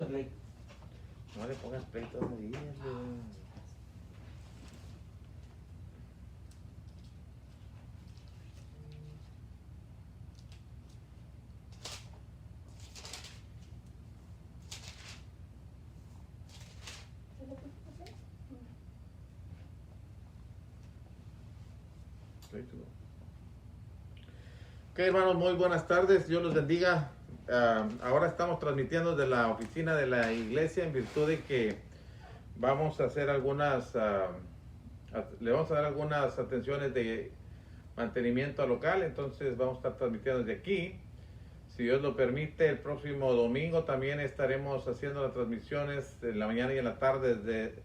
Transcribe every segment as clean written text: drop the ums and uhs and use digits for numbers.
Play. No le pongas play todos los días, güey. Ok, hermanos, muy buenas tardes. Dios los bendiga. Ahora estamos transmitiendo de la oficina de la iglesia en virtud de que vamos a hacer le vamos a dar algunas atenciones de mantenimiento local. Entonces vamos a estar transmitiendo desde aquí. Si Dios lo permite, el próximo domingo también estaremos haciendo las transmisiones en la mañana y en la tarde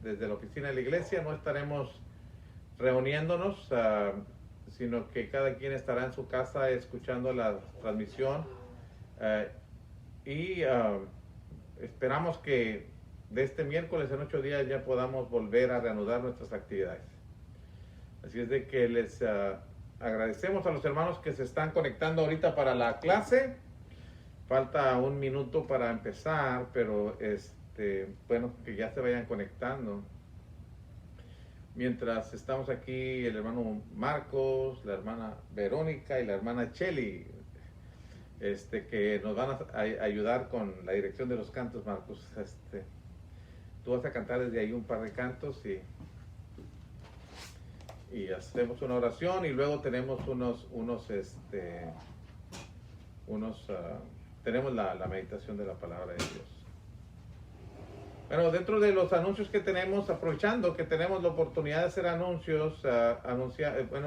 desde la oficina de la iglesia. No estaremos reuniéndonos, sino que cada quien estará en su casa escuchando la transmisión. Esperamos que de este miércoles en 8 días ya podamos volver a reanudar nuestras actividades. Así es de que les agradecemos a los hermanos que se están conectando ahorita para la clase. Falta un minuto para empezar, pero bueno, que ya se vayan conectando. Mientras estamos aquí, el hermano Marcos, la hermana Verónica y la hermana Cheli, que nos van a ayudar con la dirección de los cantos, Marcos. Tú vas a cantar desde ahí un par de cantos y hacemos una oración y luego tenemos tenemos la meditación de la palabra de Dios. Bueno, dentro de los anuncios que tenemos, aprovechando que tenemos la oportunidad de hacer anuncios,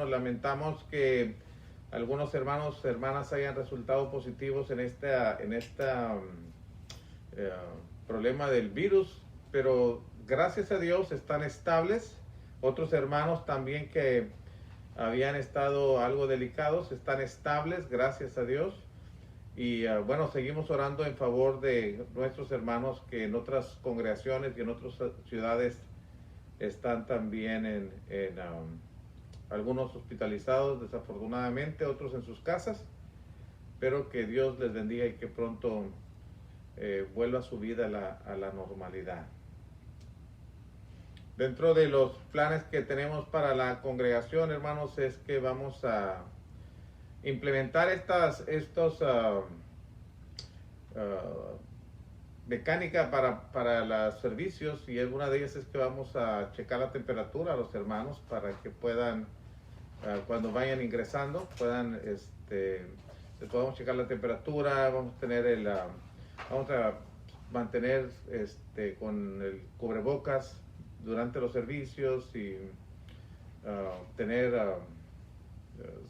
lamentamos que algunos hermanos, hermanas hayan resultado positivos en esta problema del virus, pero gracias a Dios están estables. Otros hermanos también que habían estado algo delicados están estables, gracias a Dios. Y seguimos orando en favor de nuestros hermanos que en otras congregaciones y en otras ciudades están también algunos hospitalizados desafortunadamente, otros en sus casas, pero que Dios les bendiga y que pronto vuelva su vida a la normalidad. Dentro de los planes que tenemos para la congregación, hermanos, es que vamos a implementar estos mecánica para los servicios, y alguna de ellas es que vamos a checar la temperatura a los hermanos para que puedan, cuando vayan ingresando, puedan, les podamos checar la temperatura. Vamos a mantener con el cubrebocas durante los servicios y tener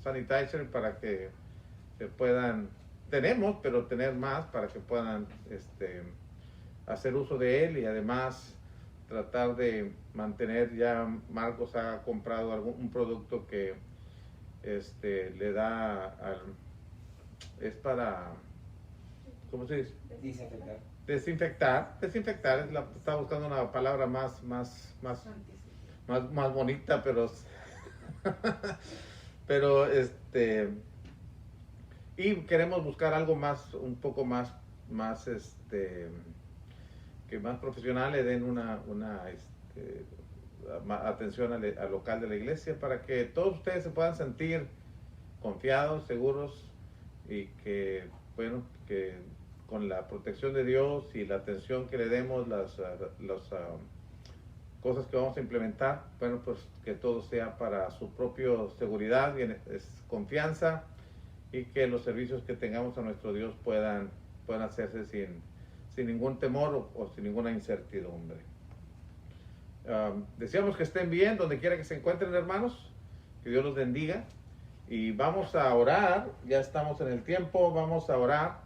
sanitizer para que se puedan, pero tener más para que puedan hacer uso de él, y además tratar de mantener, ya Marcos ha comprado un producto que le da es para, ¿cómo se dice? Desinfectar, estaba buscando una palabra más bonita, pero y queremos buscar algo un poco más que más profesional le den una atención al local de la iglesia, para que todos ustedes se puedan sentir confiados, seguros, y que con la protección de Dios y la atención que le demos, las cosas que vamos a implementar, pues que todo sea para su propia seguridad y confianza, y que los servicios que tengamos a nuestro Dios puedan hacerse sin ningún temor o sin ninguna incertidumbre. Deseamos que estén bien donde quiera que se encuentren, hermanos, que Dios los bendiga, y vamos a orar. Ya estamos en el tiempo, vamos a orar,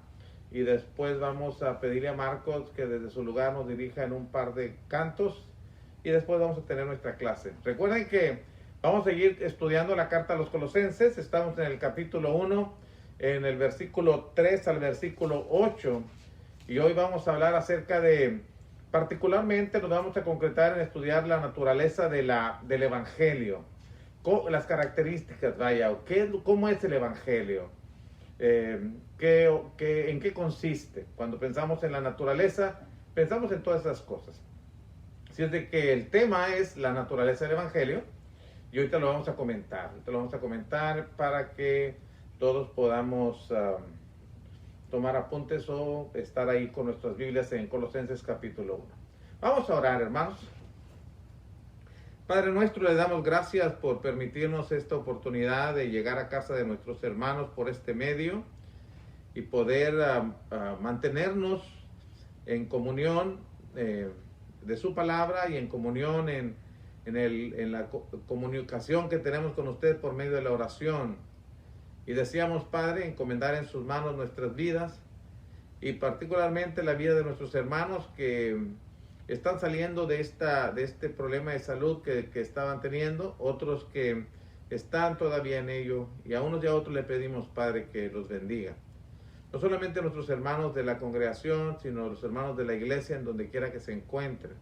y después vamos a pedirle a Marcos que desde su lugar nos dirija en un par de cantos, y después vamos a tener nuestra clase. Recuerden que vamos a seguir estudiando la carta a los Colosenses. Estamos en el capítulo 1, en el versículo 3 al versículo 8, y hoy vamos a hablar acerca particularmente nos vamos a concretar en estudiar la naturaleza del Evangelio, las características, cómo es el Evangelio, en qué consiste. Cuando pensamos en la naturaleza, Pensamos en todas esas cosas. Así es de que el tema es la naturaleza del Evangelio y ahorita lo vamos a comentar. Ahorita lo vamos a comentar para que todos podamos tomar apuntes o estar ahí con nuestras Biblias en Colosenses capítulo 1. Vamos a orar, hermanos. Padre nuestro, le damos gracias por permitirnos esta oportunidad de llegar a casa de nuestros hermanos por este medio y poder mantenernos en comunión de su palabra y en comunión en la comunicación que tenemos con usted por medio de la oración. Y deseamos, Padre, encomendar en sus manos nuestras vidas y particularmente la vida de nuestros hermanos que están saliendo de este problema de salud que estaban teniendo, otros que están todavía en ello, y a unos y a otros le pedimos, Padre, que los bendiga. No solamente nuestros hermanos de la congregación, sino los hermanos de la iglesia en donde quiera que se encuentren.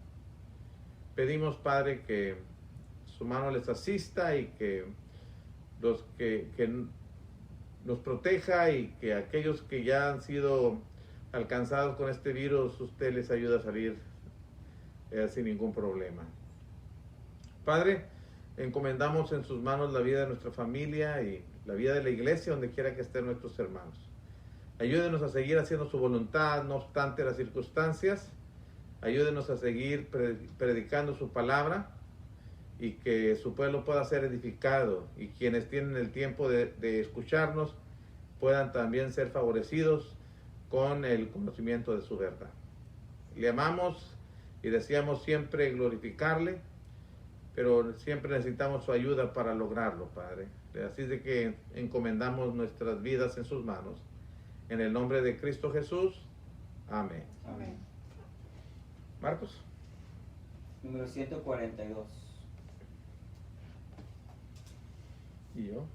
Pedimos, Padre, que su mano les asista y que nos proteja, y que aquellos que ya han sido alcanzados con este virus, usted les ayude a salir sin ningún problema. Padre, encomendamos en sus manos la vida de nuestra familia y la vida de la iglesia donde quiera que estén nuestros hermanos. Ayúdenos a seguir haciendo su voluntad, no obstante las circunstancias. Ayúdenos a seguir predicando su palabra y que su pueblo pueda ser edificado, y quienes tienen el tiempo de escucharnos puedan también ser favorecidos con el conocimiento de su verdad. Le amamos y deseamos siempre glorificarle, pero siempre necesitamos su ayuda para lograrlo, Padre. Así es de que encomendamos nuestras vidas en sus manos. En el nombre de Cristo Jesús. Amén. Amén. Marcos. Número 142. ¿Y yo?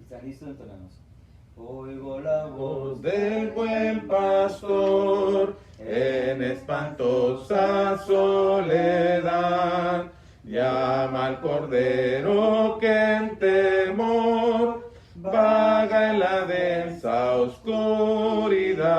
¿Están listos? Entonamos. Oigo la voz Del buen pastor en espantosa soledad, llama al cordero que en temor vaga en la densa oscuridad,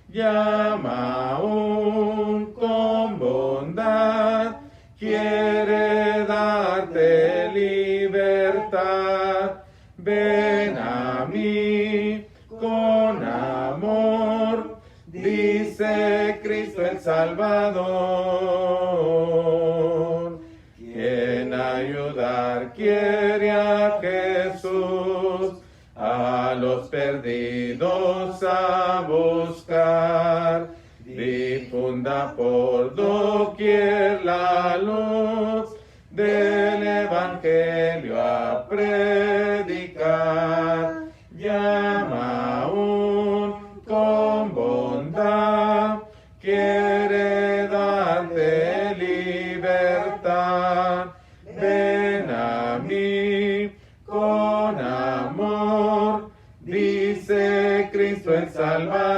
llama aún con bondad, quiere darte libertad. Ven a mí con amor, dice Cristo el Salvador. Quien ayudar quiere a Jesús, a los perdidos a buscar. Difunda por doquier la luz del Evangelio a predicar. Llama aún con bondad, quiere darte libertad. Ven a mí con amor, dice Cristo el Salvador.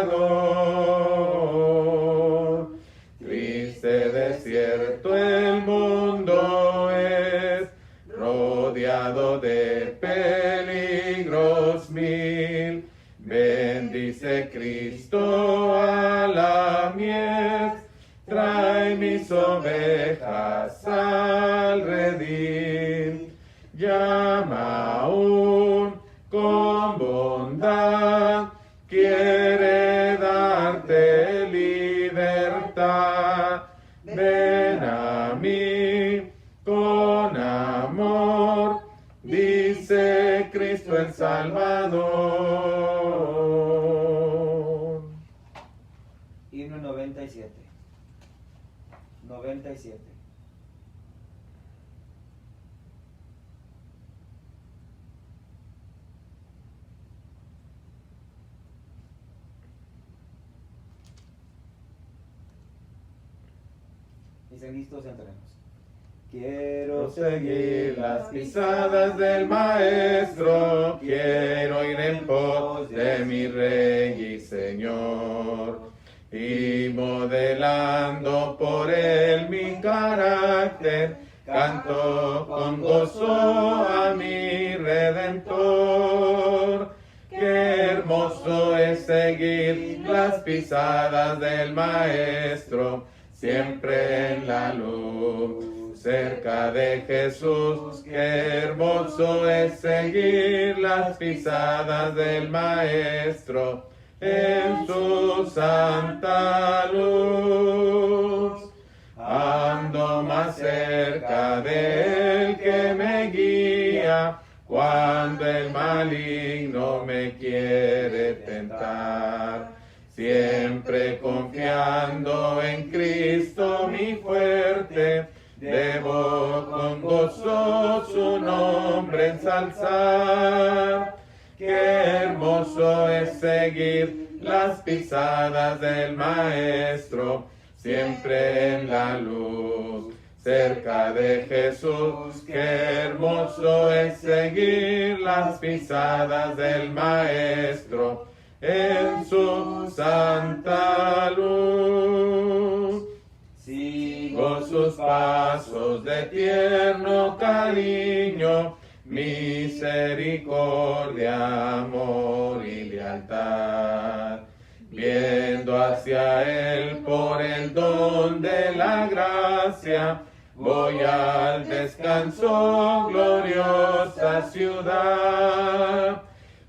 Triste desierto el mundo es, rodeado de peligros mil. Bendice Cristo a la mies, trae mis ovejas al redil. Llama aún con bondad, quiere darte libertad. Ven a mí con amor, dice Cristo el Salvador. Himno 97. 97. ¿Están listos? Entremos. Quiero Seguir las pisadas del Maestro, quiero ir en pos de mi Rey y Señor, y modelando por él mi carácter, canto con gozo a mi Redentor. Qué hermoso gozo es seguir las pisadas del Maestro, siempre en la luz, cerca de Jesús. Qué hermoso es seguir las pisadas del Maestro, en su santa luz. Ando más cerca de Él que me guía, cuando el maligno me quiere tentar. Siempre confiando en Cristo mi fuerte, debo con gozo su nombre ensalzar. Qué hermoso es seguir las pisadas del Maestro, siempre en la luz, cerca de Jesús. Qué hermoso es seguir las pisadas del Maestro, en su santa luz. Sigo sus pasos de tierno cariño, misericordia, amor y lealtad. Viendo hacia Él por el don de la gracia, voy al descanso, gloriosa ciudad.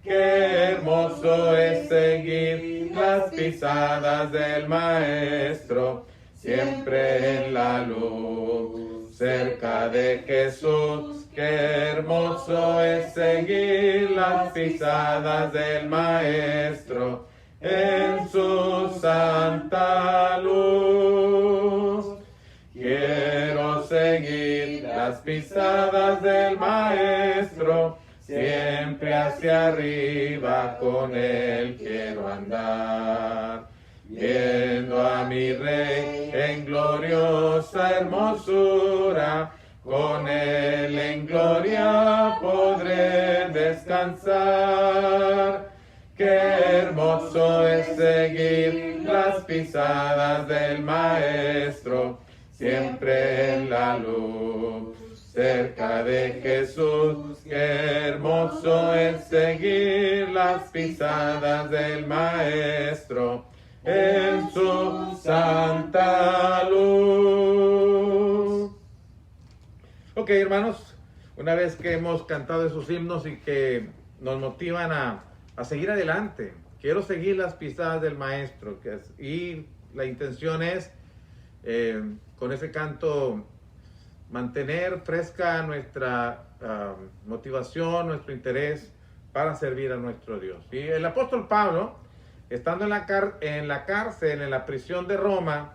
Qué hermoso es seguir las pisadas del Maestro, siempre en la luz, cerca de Jesús. Qué hermoso es seguir las pisadas del Maestro, en su santa luz. Quiero seguir las pisadas del Maestro, siempre hacia arriba con Él quiero andar. Viendo a mi Rey en gloriosa hermosura, con Él en gloria podré descansar. Qué hermoso es seguir las pisadas del Maestro, siempre en la luz, cerca de Jesús. Qué hermoso es seguir las pisadas del Maestro, en su santa luz. Ok, hermanos, una vez que hemos cantado esos himnos y que nos motivan a seguir adelante, quiero seguir las pisadas del Maestro, y la intención es, con ese canto, mantener fresca nuestra motivación, nuestro interés para servir a nuestro Dios. Y el apóstol Pablo, estando en la cárcel, en la prisión de Roma,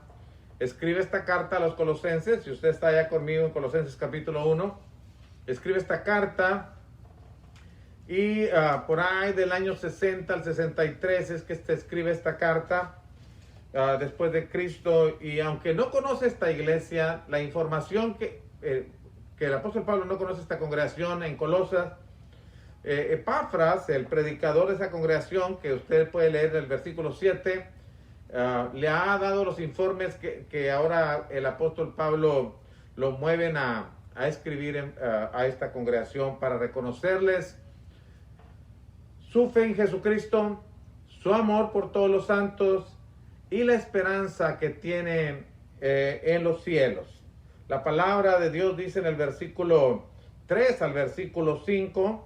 escribe esta carta a los colosenses. Si usted está allá conmigo en Colosenses capítulo 1, escribe esta carta. Y por ahí del año 60 al 63 es que escribe esta carta, después de Cristo. Y aunque no conoce esta iglesia, la información que el apóstol Pablo no conoce esta congregación en Colosas, Epafras, el predicador de esa congregación, que usted puede leer en el versículo 7, le ha dado los informes que ahora el apóstol Pablo lo mueven a escribir a esta congregación, para reconocerles su fe en Jesucristo, su amor por todos los santos y la esperanza que tienen en los cielos. La palabra de Dios dice en el versículo 3 al versículo 5,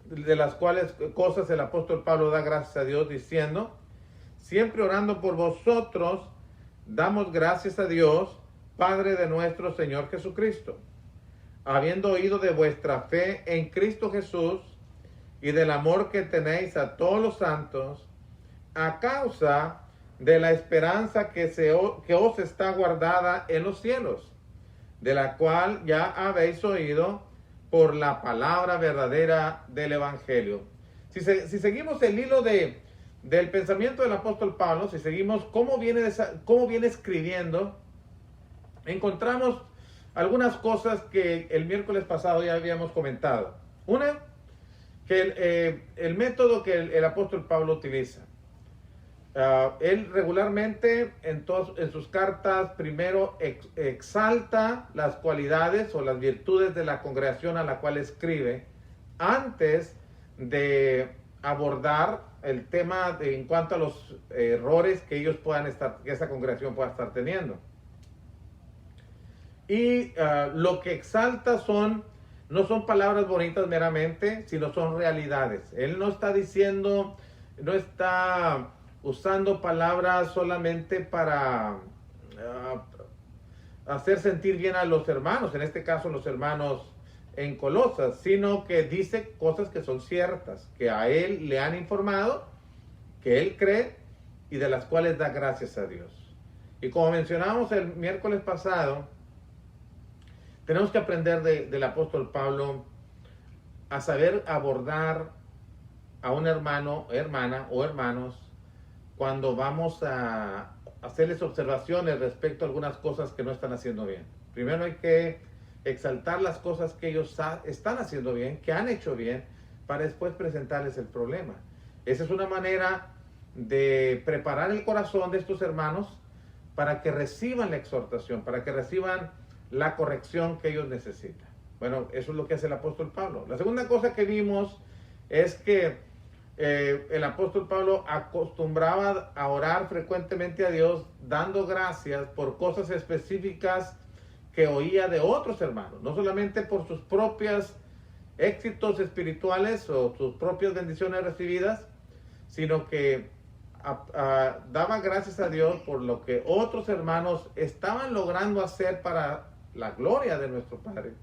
de las cuales cosas el apóstol Pablo da gracias a Dios, diciendo: siempre orando por vosotros, damos gracias a Dios, Padre de nuestro Señor Jesucristo, habiendo oído de vuestra fe en Cristo Jesús y del amor que tenéis a todos los santos, a causa de la esperanza que os está guardada en los cielos, de la cual ya habéis oído por la palabra verdadera del Evangelio. Si seguimos el hilo del pensamiento del apóstol Pablo, si seguimos cómo viene escribiendo, encontramos algunas cosas que el miércoles pasado ya habíamos comentado. Una, que el método que el apóstol Pablo utiliza. Él regularmente en sus cartas primero exalta las cualidades o las virtudes de la congregación a la cual escribe, antes de abordar el tema en cuanto a los errores que ellos puedan estar, que esa congregación pueda estar teniendo. Y lo que exalta no son palabras bonitas meramente, sino son realidades. Él no está diciendo, no está usando palabras solamente para hacer sentir bien a los hermanos, en este caso los hermanos en Colosas, sino que dice cosas que son ciertas, que a él le han informado, que él cree y de las cuales da gracias a Dios. Y como mencionamos el miércoles pasado, tenemos que aprender del apóstol Pablo a saber abordar a un hermano, hermana o hermanos cuando vamos a hacerles observaciones respecto a algunas cosas que no están haciendo bien. Primero hay que exaltar las cosas que ellos están haciendo bien, que han hecho bien, para después presentarles el problema. Esa es una manera de preparar el corazón de estos hermanos para que reciban la exhortación, para que reciban la corrección que ellos necesitan. Bueno, eso es lo que hace el apóstol Pablo. La segunda cosa que vimos es que el apóstol Pablo acostumbraba a orar frecuentemente a Dios, dando gracias por cosas específicas que oía de otros hermanos, no solamente por sus propios éxitos espirituales o sus propias bendiciones recibidas, sino que daba gracias a Dios por lo que otros hermanos estaban logrando hacer para la gloria de nuestro Padre.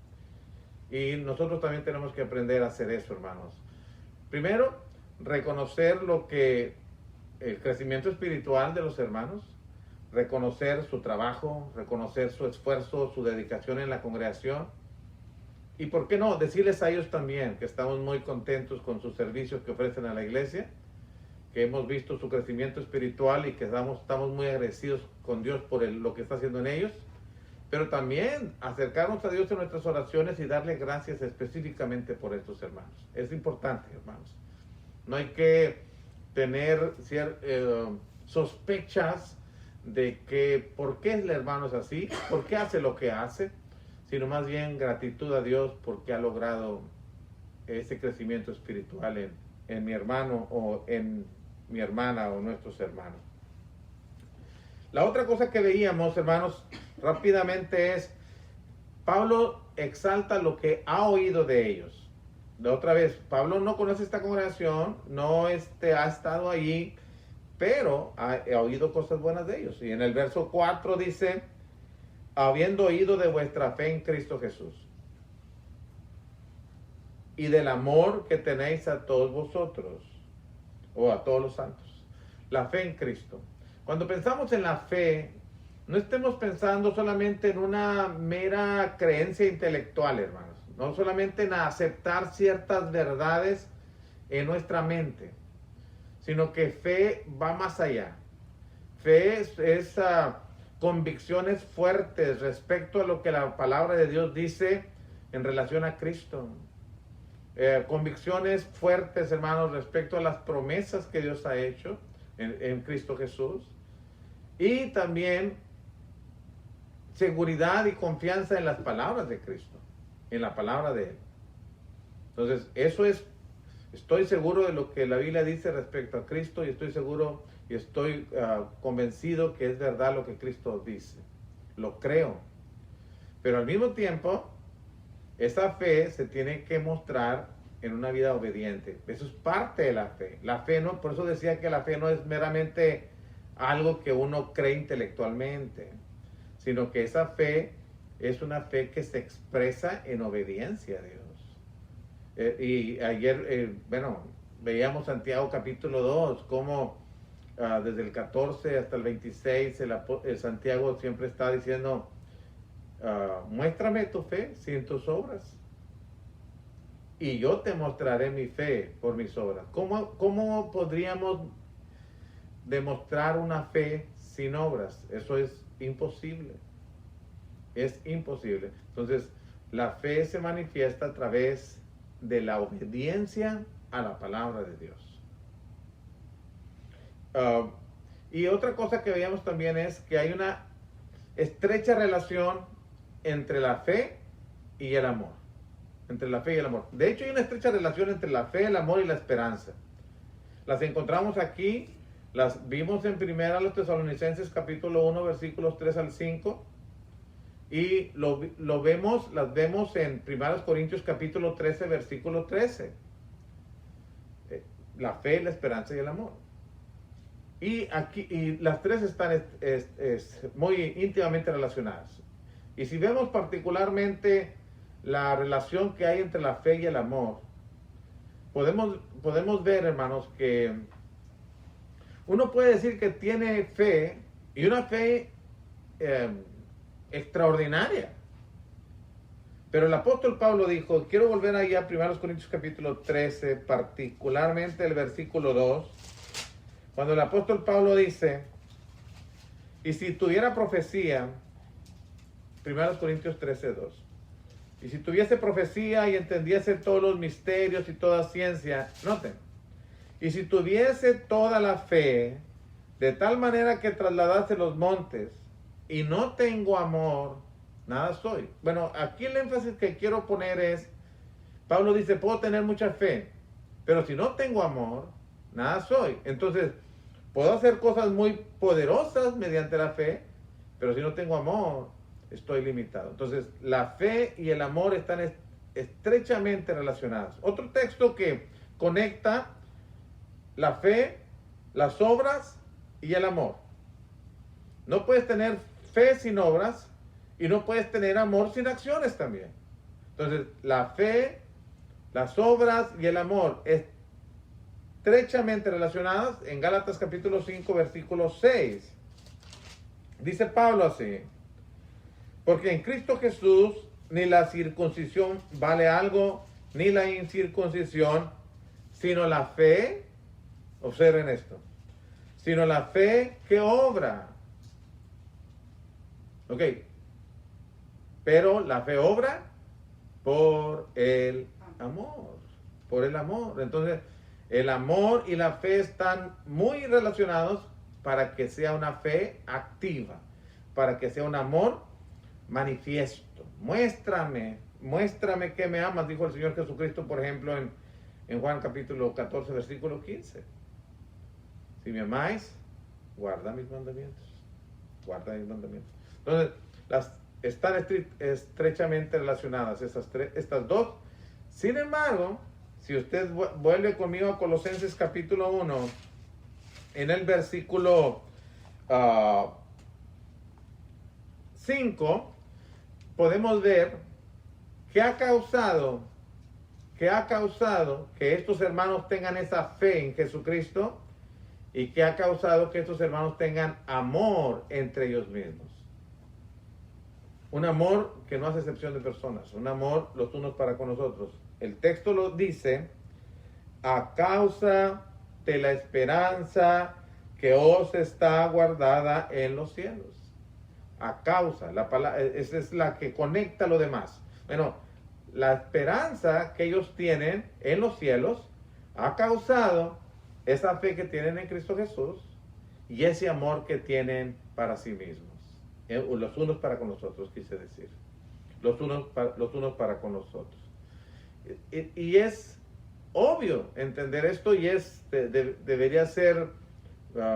Y nosotros también tenemos que aprender a hacer eso, hermanos. Primero, reconocer el crecimiento espiritual de los hermanos, reconocer su trabajo, reconocer su esfuerzo, su dedicación en la congregación. Y por qué no, decirles a ellos también que estamos muy contentos con sus servicios que ofrecen a la iglesia, que hemos visto su crecimiento espiritual y que estamos muy agradecidos con Dios por lo que está haciendo en ellos. Pero también acercarnos a Dios en nuestras oraciones y darle gracias específicamente por estos hermanos. Es importante, hermanos. No hay que tener sospechas de que por qué el hermano es así, por qué hace lo que hace, sino más bien gratitud a Dios porque ha logrado ese crecimiento espiritual en mi hermano o en mi hermana o nuestros hermanos. La otra cosa que veíamos, hermanos, rápidamente es, Pablo exalta lo que ha oído de ellos. De otra vez, Pablo no conoce esta congregación, no ha estado allí, pero ha oído cosas buenas de ellos. Y en el verso 4 dice, habiendo oído de vuestra fe en Cristo Jesús y del amor que tenéis a todos vosotros, o a todos los santos. La fe en Cristo. Cuando pensamos en la fe, no estemos pensando solamente en una mera creencia intelectual, hermanos. No solamente en aceptar ciertas verdades en nuestra mente, sino que fe va más allá. Fe es convicciones fuertes respecto a lo que la palabra de Dios dice en relación a Cristo. Convicciones fuertes, hermanos, respecto a las promesas que Dios ha hecho en Cristo Jesús. Y también seguridad y confianza en las palabras de Cristo, en la palabra de Él. Entonces, estoy seguro de lo que la Biblia dice respecto a Cristo y estoy seguro y estoy convencido que es verdad lo que Cristo dice. Lo creo. Pero al mismo tiempo, esa fe se tiene que mostrar en una vida obediente. Eso es parte de la fe. La fe no, por eso decía que la fe no es meramente algo que uno cree intelectualmente, sino que esa fe es una fe que se expresa en obediencia a Dios. Y ayer, veíamos Santiago capítulo 2, cómo desde el 14 hasta el 26, el Santiago siempre está diciendo, muéstrame tu fe sin tus obras, y yo te mostraré mi fe por mis obras. ¿Cómo podríamos demostrar una fe sin obras? Eso es imposible. Es imposible. Entonces, la fe se manifiesta a través de la obediencia a la palabra de Dios. Y otra cosa que veíamos también es que hay una estrecha relación entre la fe y el amor. Entre la fe y el amor. De hecho, hay una estrecha relación entre la fe, el amor y la esperanza. las encontramos aquí, las vimos en primera los Tesalonicenses capítulo 1 versículos 3 al 5 y las vemos en 1 Corintios capítulo 13 versículo 13. La fe, la esperanza y el amor. Y aquí las tres están muy íntimamente relacionadas. Y si vemos particularmente la relación que hay entre la fe y el amor, podemos ver, hermanos, que uno puede decir que tiene fe, y una fe extraordinaria. Pero el apóstol Pablo dijo, quiero volver ahí a 1 Corintios capítulo 13, particularmente el versículo 2, cuando el apóstol Pablo dice, y si tuviera profecía, 1 Corintios 13, 2, y si tuviese profecía y entendiese todos los misterios y toda ciencia, noten, y si tuviese toda la fe, de tal manera que trasladase los montes, y no tengo amor, nada soy. Bueno, aquí el énfasis que quiero poner es, Pablo dice, puedo tener mucha fe, pero si no tengo amor, nada soy. Entonces, puedo hacer cosas muy poderosas mediante la fe, pero si no tengo amor, estoy limitado. Entonces, la fe y el amor están estrechamente relacionados. Otro texto que conecta la fe, las obras y el amor. No puedes tener fe sin obras y no puedes tener amor sin acciones también. Entonces, la fe, las obras y el amor estrechamente relacionadas. En Gálatas capítulo 5 versículo 6 dice Pablo así, porque en Cristo Jesús ni la circuncisión vale algo, ni la incircuncisión, sino la fe, observen esto, sino la fe que obra. Ok, pero la fe obra por el amor, por el amor. Entonces, el amor y la fe están muy relacionados para que sea una fe activa, para que sea un amor manifiesto. Muéstrame que me amas, dijo el Señor Jesucristo, por ejemplo, en Juan capítulo 14, versículo 15. Si me amáis, guarda mis mandamientos. Guarda mis mandamientos. Entonces, están estrechamente relacionadas estas dos. Sin embargo, si usted vuelve conmigo a Colosenses capítulo 1, en el versículo 5, podemos ver que ha causado que estos hermanos tengan esa fe en Jesucristo y que ha causado que estos hermanos tengan amor entre ellos mismos. Un amor que no hace excepción de personas, un amor los unos para con los otros. El texto lo dice, a causa de la esperanza que os está guardada en los cielos. A causa, la palabra, esa es la que conecta lo demás. Bueno, la esperanza que ellos tienen en los cielos ha causado esa fe que tienen en Cristo Jesús y ese amor que tienen para sí mismos. Los unos para con los otros, quise decir. Los unos para con los otros. Y es obvio entender esto y debería ser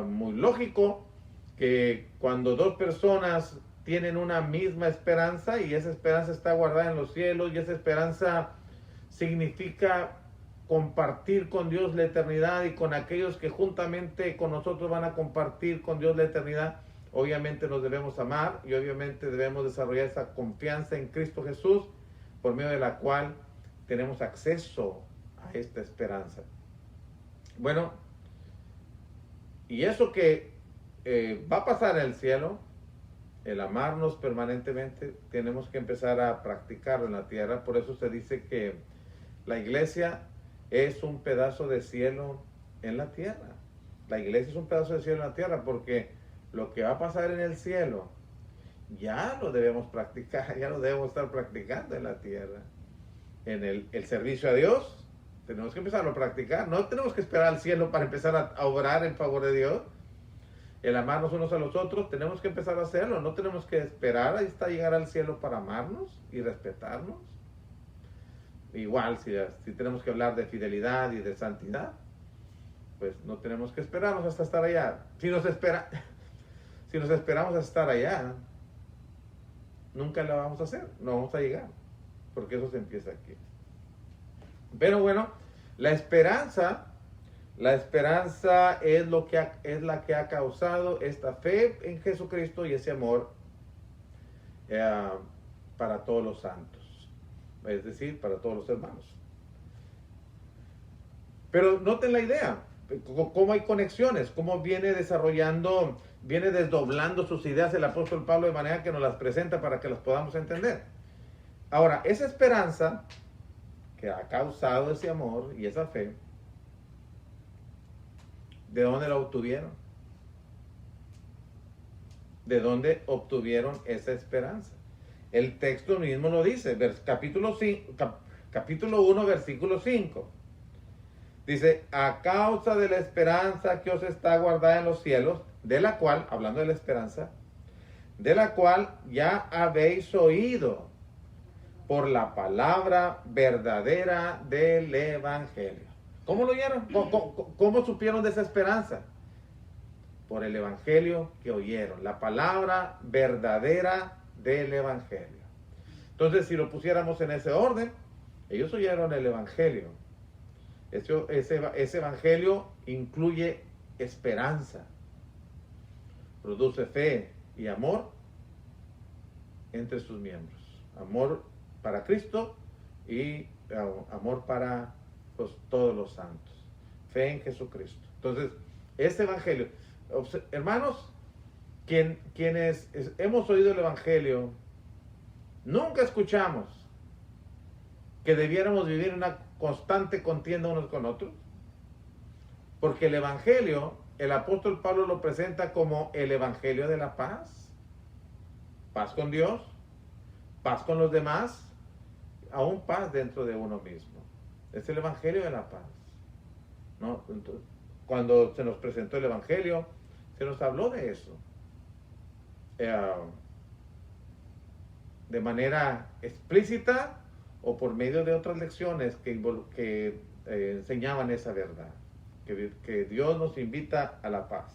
muy lógico que cuando dos personas tienen una misma esperanza y esa esperanza está guardada en los cielos y esa esperanza significa compartir con Dios la eternidad y con aquellos que juntamente con nosotros van a compartir con Dios la eternidad, obviamente nos debemos amar y obviamente debemos desarrollar esa confianza en Cristo Jesús por medio de la cual tenemos acceso a esta esperanza. Bueno, y eso que va a pasar en el cielo, el amarnos permanentemente, tenemos que empezar a practicarlo en la tierra. Por eso se dice que la iglesia es un pedazo de cielo en la tierra. La iglesia es un pedazo de cielo en la tierra porque lo que va a pasar en el cielo ya lo debemos practicar, ya lo debemos estar practicando en la tierra. En el servicio a Dios tenemos que empezarlo a practicar. No tenemos que esperar al cielo para empezar a obrar en favor de Dios. El amarnos unos a los otros, tenemos que empezar a hacerlo. No tenemos que esperar hasta llegar al cielo para amarnos y respetarnos. Igual, si tenemos que hablar de fidelidad y de santidad. pues no tenemos que esperarnos hasta estar allá. Si nos esperamos a estar allá, nunca la vamos a hacer, no vamos a llegar, porque eso se empieza aquí. Pero bueno, la esperanza es la que ha causado esta fe en Jesucristo y ese amor para todos los santos, es decir, para todos los hermanos. Pero noten la idea, cómo hay conexiones, cómo viene desdoblando sus ideas el apóstol Pablo de manera que nos las presenta para que las podamos entender. Ahora, esa esperanza que ha causado ese amor y esa fe, ¿de dónde la obtuvieron? ¿De dónde obtuvieron esa esperanza? El texto mismo lo dice, capítulo 1, versículo 5. Dice, a causa de la esperanza que os está guardada en los cielos, de la cual, hablando de la esperanza, de la cual ya habéis oído por la palabra verdadera del Evangelio. ¿Cómo lo oyeron? ¿Cómo supieron de esa esperanza? Por el Evangelio que oyeron, la palabra verdadera del Evangelio. Entonces, si lo pusiéramos en ese orden, ellos oyeron el Evangelio. Ese Evangelio incluye esperanza, produce fe y amor entre sus miembros. Amor para Cristo y amor para todos los santos. Fe en Jesucristo. Entonces, ese Evangelio, hermanos, quienes hemos oído el Evangelio, nunca escuchamos que debiéramos vivir una constante contienda unos con otros, porque el Evangelio, el apóstol Pablo lo presenta como el Evangelio de la paz, paz con Dios, paz con los demás, aún paz dentro de uno mismo. Es el Evangelio de la paz, ¿no? Entonces, cuando se nos presentó el Evangelio, se nos habló de eso, de manera explícita o por medio de otras lecciones que enseñaban esa verdad, que Dios nos invita a la paz.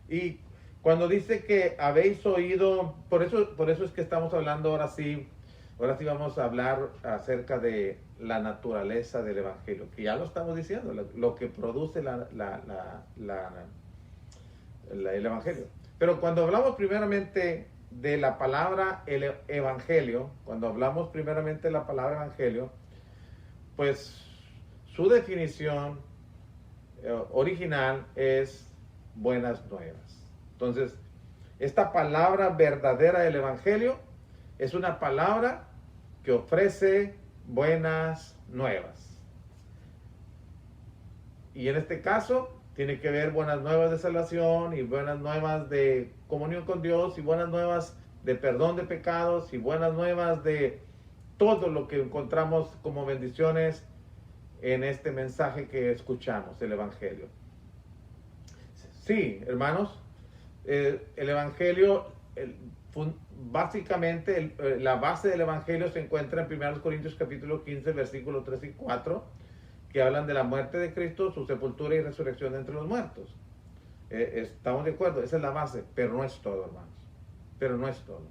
Y cuando dice que habéis oído, por eso es que estamos hablando ahora sí vamos a hablar acerca de la naturaleza del Evangelio, que ya lo estamos diciendo, lo que produce el Evangelio. Pero cuando hablamos primeramente de la palabra el Evangelio, cuando hablamos primeramente de la palabra Evangelio, pues su definición original es buenas nuevas. Entonces, esta palabra verdadera del Evangelio es una palabra que ofrece buenas nuevas. Y en este caso, tiene que ver buenas nuevas de salvación y buenas nuevas de comunión con Dios y buenas nuevas de perdón de pecados y buenas nuevas de todo lo que encontramos como bendiciones en este mensaje que escuchamos, el Evangelio. Sí, hermanos, el Evangelio, básicamente la base del Evangelio se encuentra en 1 Corintios capítulo 15, versículos 3 y 4, que hablan de la muerte de Cristo, su sepultura y resurrección de entre los muertos. Estamos de acuerdo, esa es la base, pero no es todo, hermanos. Pero no es todo.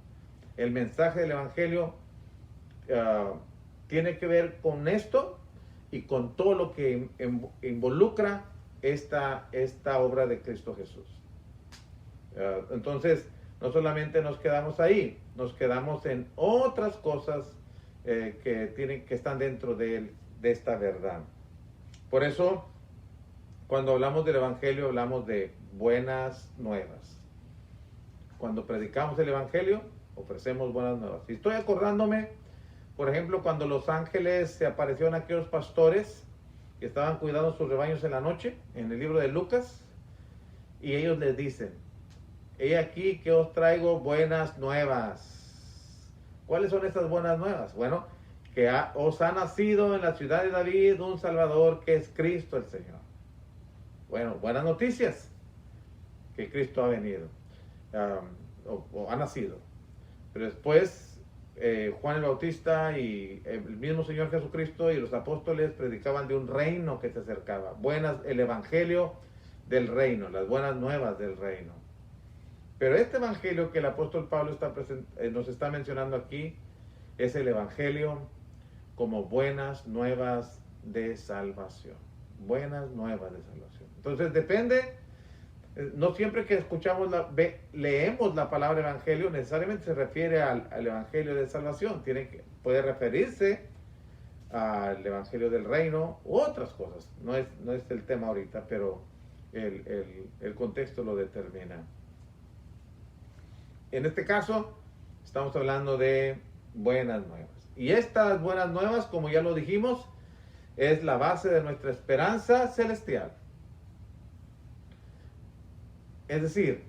El mensaje del Evangelio tiene que ver con esto y con todo lo que involucra esta obra de Cristo Jesús. Entonces, no solamente nos quedamos ahí, nos quedamos en otras cosas que están dentro de esta verdad. Por eso, cuando hablamos del Evangelio, hablamos de buenas nuevas. Cuando predicamos el Evangelio, ofrecemos buenas nuevas. Y estoy acordándome, por ejemplo, cuando los ángeles se aparecieron a aquellos pastores que estaban cuidando sus rebaños en la noche, en el libro de Lucas, y ellos les dicen: he aquí que os traigo buenas nuevas. ¿Cuáles son estas buenas nuevas? Bueno, que os ha nacido en la ciudad de David un Salvador, que es Cristo el Señor. Bueno, buenas noticias, que Cristo ha venido, o ha nacido. Pero después Juan el Bautista y el mismo Señor Jesucristo y los apóstoles predicaban de un reino que se acercaba. El evangelio del reino, las buenas nuevas del reino. Pero este evangelio que el apóstol Pablo nos está mencionando aquí es el evangelio como buenas nuevas de salvación. Buenas nuevas de salvación. Entonces depende, no siempre que escuchamos, leemos la palabra evangelio, necesariamente se refiere al evangelio de salvación. Puede referirse al evangelio del reino u otras cosas. No es el tema ahorita, pero el contexto lo determina. En este caso, estamos hablando de buenas nuevas. Y estas buenas nuevas, como ya lo dijimos, es la base de nuestra esperanza celestial. Es decir,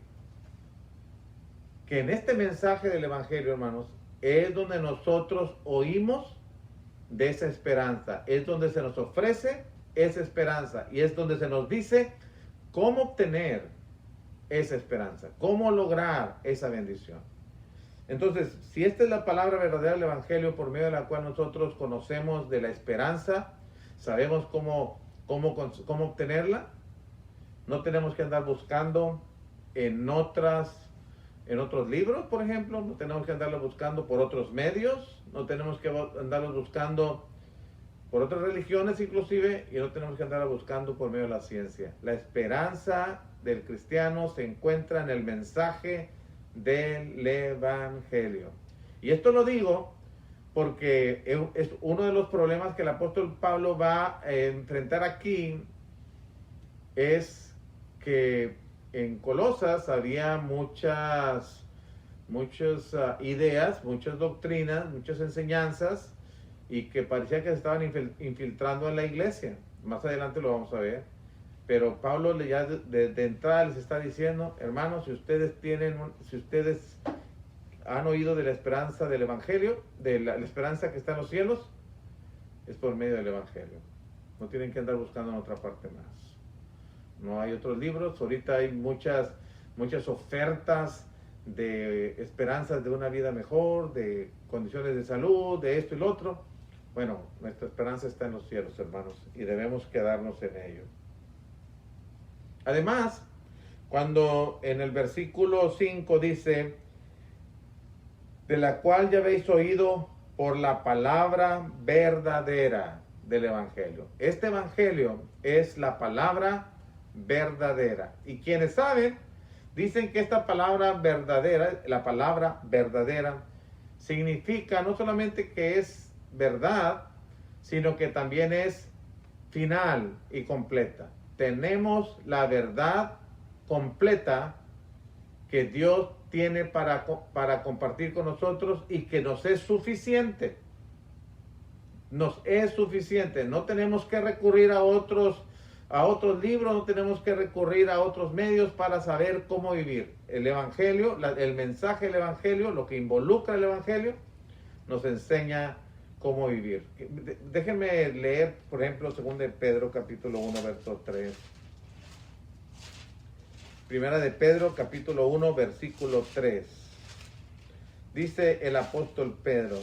que en este mensaje del evangelio, hermanos, es donde nosotros oímos de esa esperanza. Es donde se nos ofrece esa esperanza. Y es donde se nos dice cómo obtener esa esperanza, cómo lograr esa bendición. Entonces, si esta es la palabra verdadera del evangelio por medio de la cual nosotros conocemos de la esperanza, sabemos cómo obtenerla, no tenemos que andar buscando en otros libros, por ejemplo, no tenemos que andarlo buscando por otros medios, no tenemos que andarlo buscando por otras religiones inclusive, y no tenemos que andarlo buscando por medio de la ciencia. La esperanza del cristiano se encuentra en el mensaje del evangelio. Y esto lo digo porque es uno de los problemas que el apóstol Pablo va a enfrentar aquí, es que en Colosas había muchas ideas, muchas doctrinas, muchas enseñanzas, y que parecía que se estaban infiltrando en la iglesia. Más adelante lo vamos a ver. Pero Pablo ya de entrada les está diciendo, hermanos, si ustedes han oído de la esperanza del evangelio, de la esperanza que está en los cielos, es por medio del evangelio. No tienen que andar buscando en otra parte más. No hay otros libros. Ahorita hay muchas ofertas de esperanzas de una vida mejor, de condiciones de salud, de esto y lo otro. Bueno, nuestra esperanza está en los cielos, hermanos, y debemos quedarnos en ello. Además, cuando en el versículo 5 dice, de la cual ya habéis oído por la palabra verdadera del evangelio. Este evangelio es la palabra verdadera. Y quienes saben, dicen que esta palabra verdadera, la palabra verdadera, significa no solamente que es verdad, sino que también es final y completa. Tenemos la verdad completa que Dios tiene para compartir con nosotros y que nos es suficiente. Nos es suficiente. No tenemos que recurrir a otros libros, no tenemos que recurrir a otros medios para saber cómo vivir. El evangelio, el mensaje del evangelio, lo que involucra el evangelio, nos enseña cómo vivir. Déjenme leer, por ejemplo, 2 de Pedro, capítulo 1, verso 3. Primera de Pedro, capítulo 1, versículo 3. Dice el apóstol Pedro,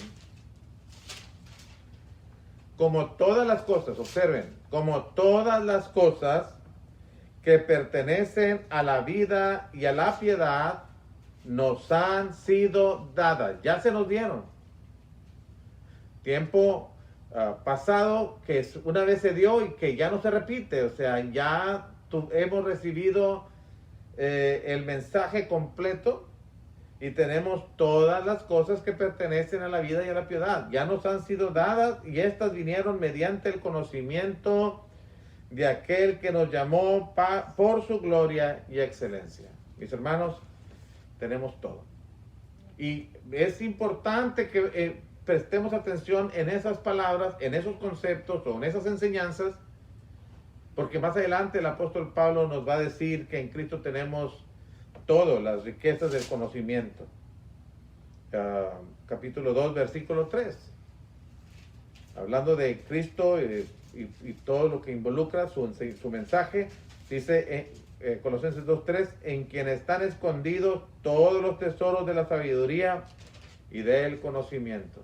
como todas las cosas, observen, como todas las cosas que pertenecen a la vida y a la piedad, nos han sido dadas, ya se nos dieron. Tiempo pasado que una vez se dio y que ya no se repite, o sea, ya hemos recibido el mensaje completo y tenemos todas las cosas que pertenecen a la vida y a la piedad. Ya nos han sido dadas y estas vinieron mediante el conocimiento de aquel que nos llamó por su gloria y excelencia. Mis hermanos, tenemos todo. Y es importante que prestemos atención en esas palabras, en esos conceptos o en esas enseñanzas, porque más adelante el apóstol Pablo nos va a decir que en Cristo tenemos todo, las riquezas del conocimiento. Capítulo 2, versículo 3. Hablando de Cristo y todo lo que involucra su mensaje, dice Colosenses 2, 3, en quien están escondidos todos los tesoros de la sabiduría y del conocimiento.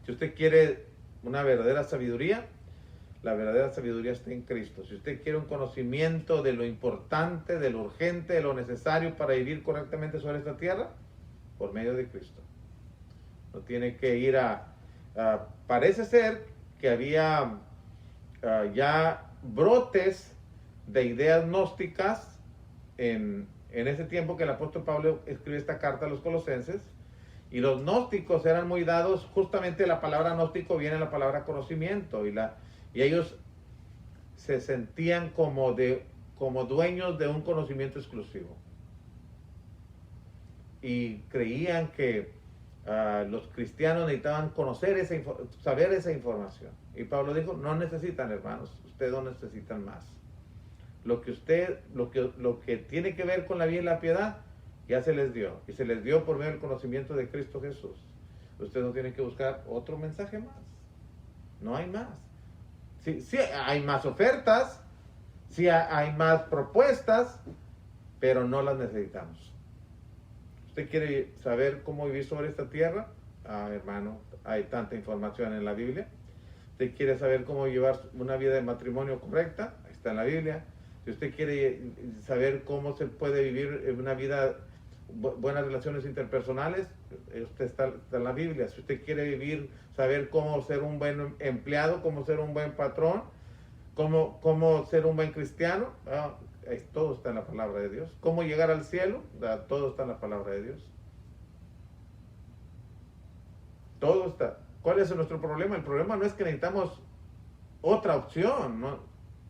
Si usted quiere una verdadera sabiduría, la verdadera sabiduría está en Cristo. Si usted quiere un conocimiento de lo importante, de lo urgente, de lo necesario para vivir correctamente sobre esta tierra, por medio de Cristo. No tiene que ir parece ser que había ya brotes de ideas gnósticas en ese tiempo que el apóstol Pablo escribe esta carta a los colosenses, y los gnósticos eran muy dados, justamente la palabra gnóstico viene de la palabra conocimiento, y ellos se sentían como dueños de un conocimiento exclusivo, y creían que los cristianos necesitaban saber esa información. Y Pablo dijo, no necesitan, hermanos, ustedes no necesitan más. Lo que tiene que ver con la vida y la piedad, ya se les dio. Y se les dio por medio del conocimiento de Cristo Jesús. Ustedes no tienen que buscar otro mensaje más. No hay más. Sí hay más ofertas, sí hay más propuestas, pero no las necesitamos. ¿Usted quiere saber cómo vivir sobre esta tierra? Hermano, hay tanta información en la Biblia. ¿Usted quiere saber cómo llevar una vida de matrimonio correcta? Ahí está en la Biblia. Si usted quiere saber cómo se puede vivir una vida, buenas relaciones interpersonales, usted está en la Biblia. Si usted quiere saber cómo ser un buen empleado, cómo ser un buen patrón, cómo ser un buen cristiano, todo está en la palabra de Dios. ¿Cómo llegar al cielo? Todo está en la palabra de Dios. Todo está. ¿Cuál es nuestro problema? El problema no es que necesitamos otra opción, ¿no?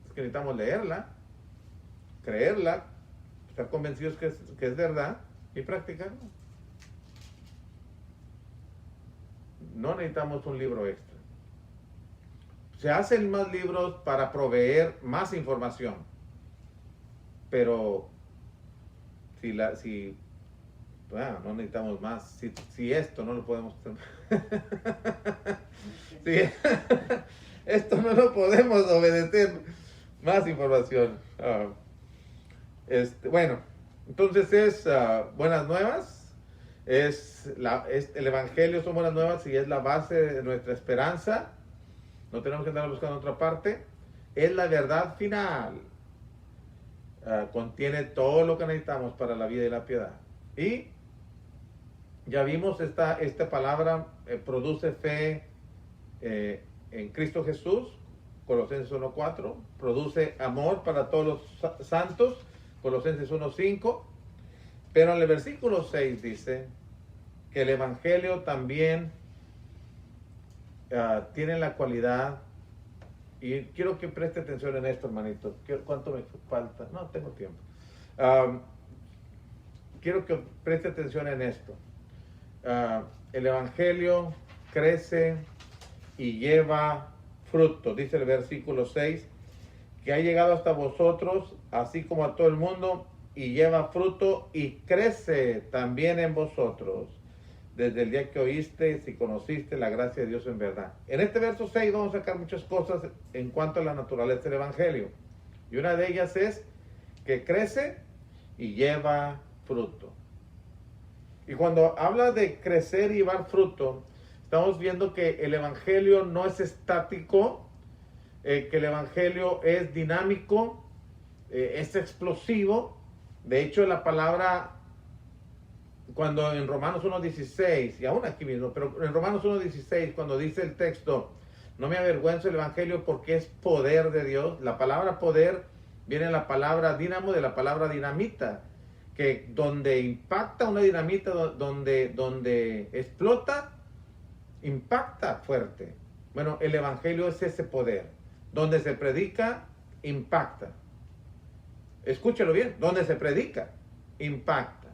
Es que necesitamos leerla, creerla, estar convencidos que es verdad y practicarla. No necesitamos un libro extra. Se hacen más libros para proveer más información. Pero no necesitamos más. Si esto no lo podemos esto no lo podemos obedecer, más información. Bueno, entonces es buenas nuevas. El Evangelio son buenas nuevas y es la base de nuestra esperanza. No tenemos que andar buscando otra parte. Es la verdad final. Contiene todo lo que necesitamos para la vida y la piedad. Y ya vimos esta palabra produce fe en Cristo Jesús, Colosenses 1:4, produce amor para todos los santos, Colosenses 1:5, pero en el versículo 6 dice que el Evangelio también tiene la cualidad. Y quiero que preste atención en esto, hermanito. ¿Cuánto me falta? No, tengo tiempo. Quiero que preste atención en esto. El Evangelio crece y lleva fruto. Dice el versículo 6, que ha llegado hasta vosotros, así como a todo el mundo, y lleva fruto y crece también en vosotros, desde el día que oísteis y conociste la gracia de Dios en verdad. En este verso 6 vamos a sacar muchas cosas en cuanto a la naturaleza del Evangelio. Y una de ellas es que crece y lleva fruto. Y cuando habla de crecer y llevar fruto, estamos viendo que el Evangelio no es estático, que el Evangelio es dinámico, es explosivo. De hecho, la palabra, cuando en Romanos 1:16, y aún aquí mismo, pero en Romanos 1:16, cuando dice el texto, no me avergüenzo del Evangelio porque es poder de Dios, la palabra poder viene de la palabra dínamo, de la palabra dinamita, que donde impacta una dinamita, donde explota, impacta fuerte. Bueno, el Evangelio es ese poder, donde se predica, impacta. Escúchelo bien, donde se predica, impacta.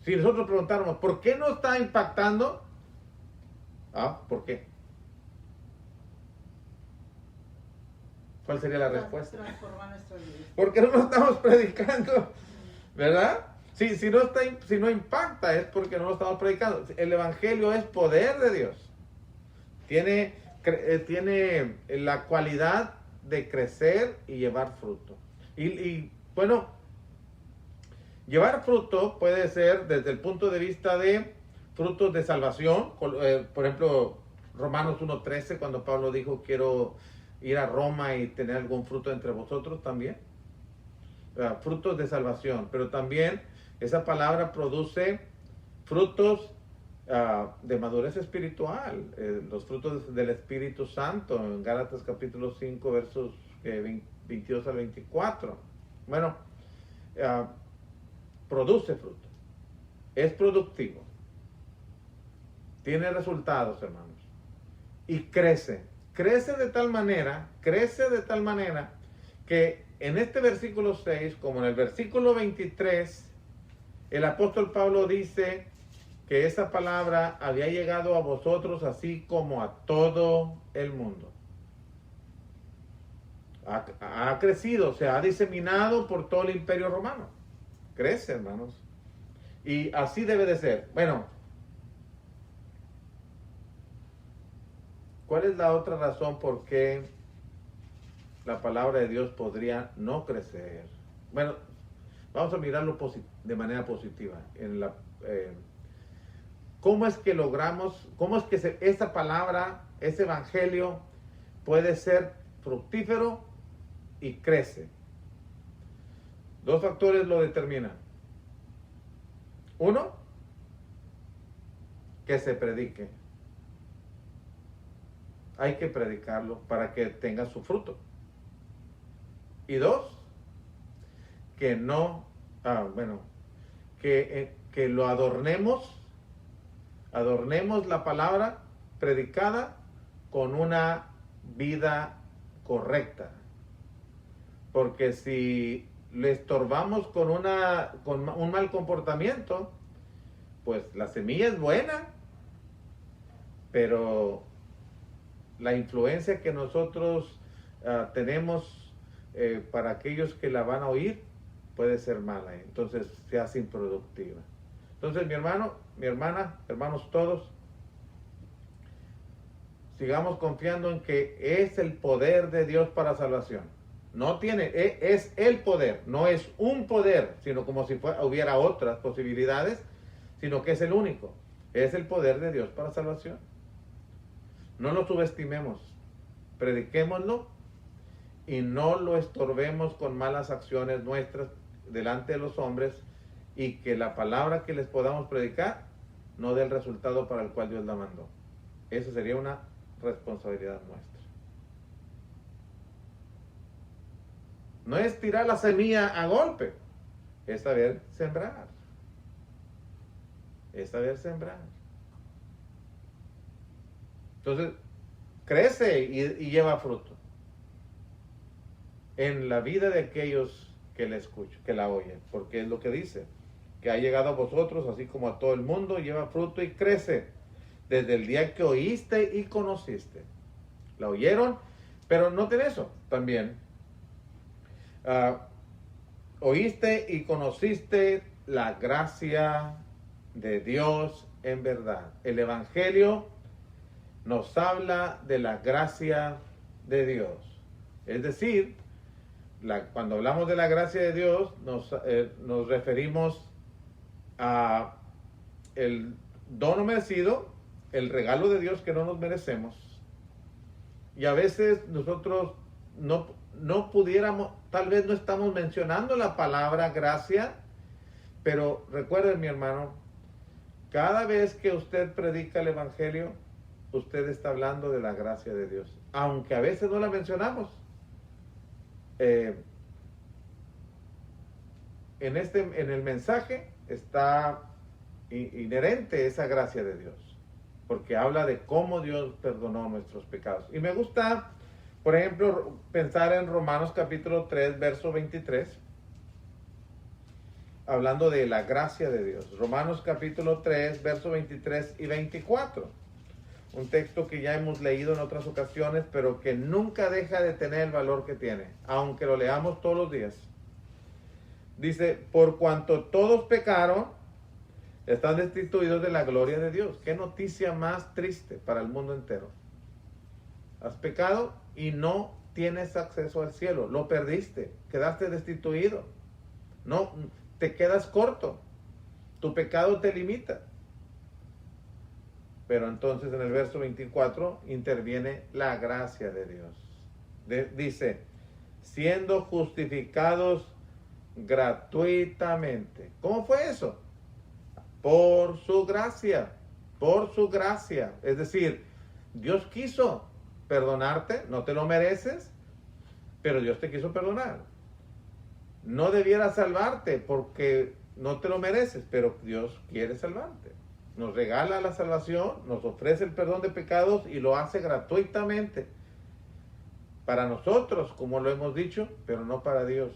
Si nosotros preguntáramos, ¿por qué no está impactando? ¿Por qué? ¿Cuál sería la respuesta? Porque no estamos predicando, ¿verdad? Si no impacta es porque no lo estamos predicando. El Evangelio es poder de Dios. Tiene la cualidad de crecer y llevar fruto. Y bueno, llevar fruto puede ser desde el punto de vista de frutos de salvación. Por ejemplo, Romanos 1:13, cuando Pablo dijo, quiero ir a Roma y tener algún fruto entre vosotros también. Frutos de salvación, pero también esa palabra produce frutos de madurez espiritual, los frutos del Espíritu Santo, en Gálatas capítulo 5, versos 22 al 24. Bueno, produce fruto, es productivo, tiene resultados, hermanos, y crece de tal manera que en este versículo 6, como en el versículo 23, el apóstol Pablo dice que esa palabra había llegado a vosotros así como a todo el mundo. Ha crecido, se ha diseminado por todo el imperio romano. Crece, hermanos. Y así debe de ser. Bueno, ¿cuál es la otra razón por qué la palabra de Dios podría no crecer? Bueno, vamos a mirarlo de manera positiva. ¿Cómo es que logramos, esta palabra, ese evangelio puede ser fructífero y crece? Dos factores lo determinan. Uno, que se predique. Hay que predicarlo para que tenga su fruto. Y dos, que que lo adornemos la palabra predicada con una vida correcta. Porque si le estorbamos con un mal comportamiento, pues la semilla es buena, pero la influencia que nosotros tenemos para aquellos que la van a oír puede ser mala, entonces se hace improductiva. Entonces, mi hermano, mi hermana, hermanos todos, sigamos confiando en que es el poder de Dios para salvación. Es el poder, no es un poder, sino como si hubiera otras posibilidades, sino que es el único. Es el poder de Dios para salvación. No lo subestimemos, prediquémoslo y no lo estorbemos con malas acciones nuestras delante de los hombres, y que la palabra que les podamos predicar no dé el resultado para el cual Dios la mandó. Eso sería una responsabilidad nuestra. No es tirar la semilla a golpe, es saber sembrar. Entonces, crece y lleva fruto en la vida de aquellos que la escuchan, que la oyen, porque es lo que dice, que ha llegado a vosotros así como a todo el mundo, lleva fruto y crece desde el día que oíste y conociste. La oyeron, pero noten eso también. Oíste y conociste la gracia de Dios en verdad. El Evangelio nos habla de la gracia de Dios. Es decir, cuando hablamos de la gracia de Dios, nos referimos a el don no merecido, el regalo de Dios que no nos merecemos. Y a veces nosotros no pudiéramos, tal vez no estamos mencionando la palabra gracia, pero recuerden, mi hermano, cada vez que usted predica el Evangelio, usted está hablando de la gracia de Dios, aunque a veces no la mencionamos. En el mensaje está inherente esa gracia de Dios, porque habla de cómo Dios perdonó nuestros pecados. Y me gusta, por ejemplo, pensar en Romanos capítulo 3, verso 23, hablando de la gracia de Dios. Romanos capítulo 3, verso 23 y 24. Un texto que ya hemos leído en otras ocasiones, pero que nunca deja de tener el valor que tiene, aunque lo leamos todos los días. Dice, por cuanto todos pecaron, están destituidos de la gloria de Dios. Qué noticia más triste para el mundo entero. Has pecado y no tienes acceso al cielo. Lo perdiste, quedaste destituido. No, te quedas corto. Tu pecado te limita. Pero entonces en el verso 24 interviene la gracia de Dios. Dice, siendo justificados gratuitamente. ¿Cómo fue eso? Por su gracia, por su gracia. Es decir, Dios quiso perdonarte, no te lo mereces, pero Dios te quiso perdonar. No debiera salvarte porque no te lo mereces, pero Dios quiere salvarte. Nos regala la salvación, nos ofrece el perdón de pecados y lo hace gratuitamente. Para nosotros, como lo hemos dicho, pero no para Dios.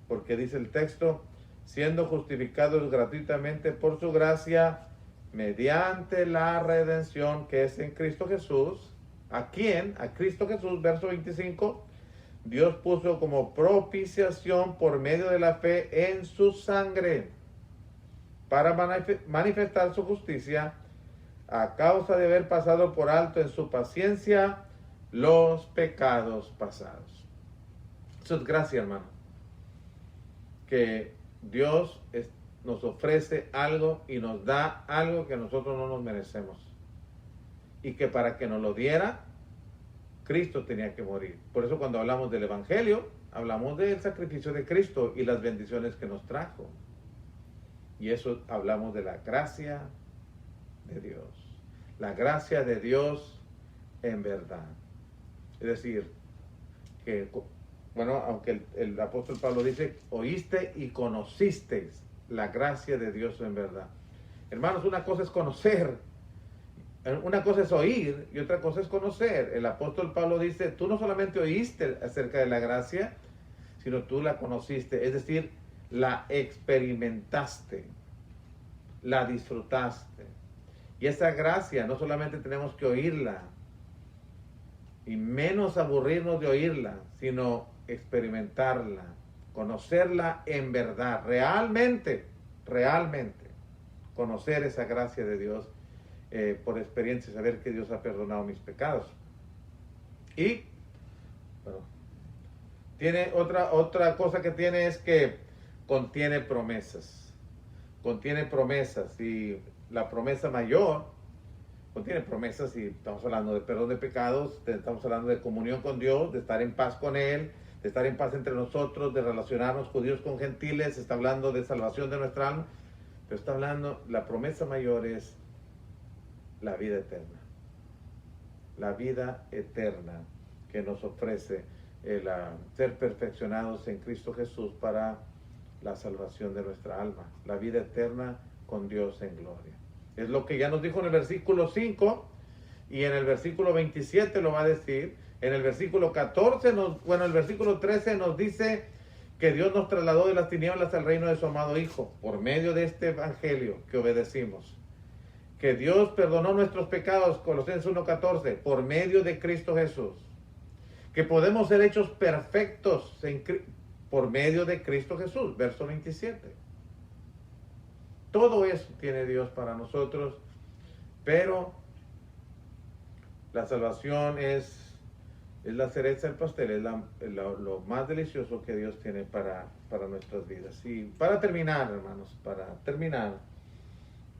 Porque dice el texto, siendo justificados gratuitamente por su gracia, mediante la redención que es en Cristo Jesús. ¿A quién? A Cristo Jesús, verso 25. Dios puso como propiciación por medio de la fe en su sangre para manifestar su justicia a causa de haber pasado por alto en su paciencia los pecados pasados. Eso es gracia, hermano. Que Dios nos ofrece algo y nos da algo que nosotros no nos merecemos. Y que para que nos lo diera, Cristo tenía que morir. Por eso cuando hablamos del Evangelio, hablamos del sacrificio de Cristo y las bendiciones que nos trajo. Y eso hablamos de la gracia de Dios. La gracia de Dios en verdad. Es decir, que, bueno, aunque el apóstol Pablo dice, oíste y conocisteis la gracia de Dios en verdad. Hermanos, una cosa es conocer, una cosa es oír y otra cosa es conocer. El apóstol Pablo dice, tú no solamente oíste acerca de la gracia, sino tú la conociste, es decir, la experimentaste, la disfrutaste. Y esa gracia no solamente tenemos que oírla, y menos aburrirnos de oírla, sino experimentarla, conocerla en verdad, realmente, conocer esa gracia de Dios por experiencia, saber que Dios ha perdonado mis pecados. Y bueno, tiene otra cosa que tiene es que contiene promesas, y la promesa mayor contiene promesas, y estamos hablando de perdón de pecados, estamos hablando de comunión con Dios, de estar en paz con Él, de estar en paz entre nosotros, de relacionarnos judíos con gentiles, está hablando de salvación de nuestra alma, pero está hablando, la promesa mayor es la vida eterna. La vida eterna que nos ofrece el ser perfeccionados en Cristo Jesús para la salvación de nuestra alma. La vida eterna con Dios en gloria. Es lo que ya nos dijo en el versículo 5 y en el versículo 27 lo va a decir. En el versículo 14, el versículo 13 nos dice que Dios nos trasladó de las tinieblas al reino de su amado Hijo por medio de este evangelio que obedecimos. Que Dios perdonó nuestros pecados, Colosenses 1:14, por medio de Cristo Jesús. Que podemos ser hechos perfectos por medio de Cristo Jesús, verso 27. Todo eso tiene Dios para nosotros, pero la salvación es la cereza del pastel, es lo más delicioso que Dios tiene para nuestras vidas. Y para terminar, hermanos,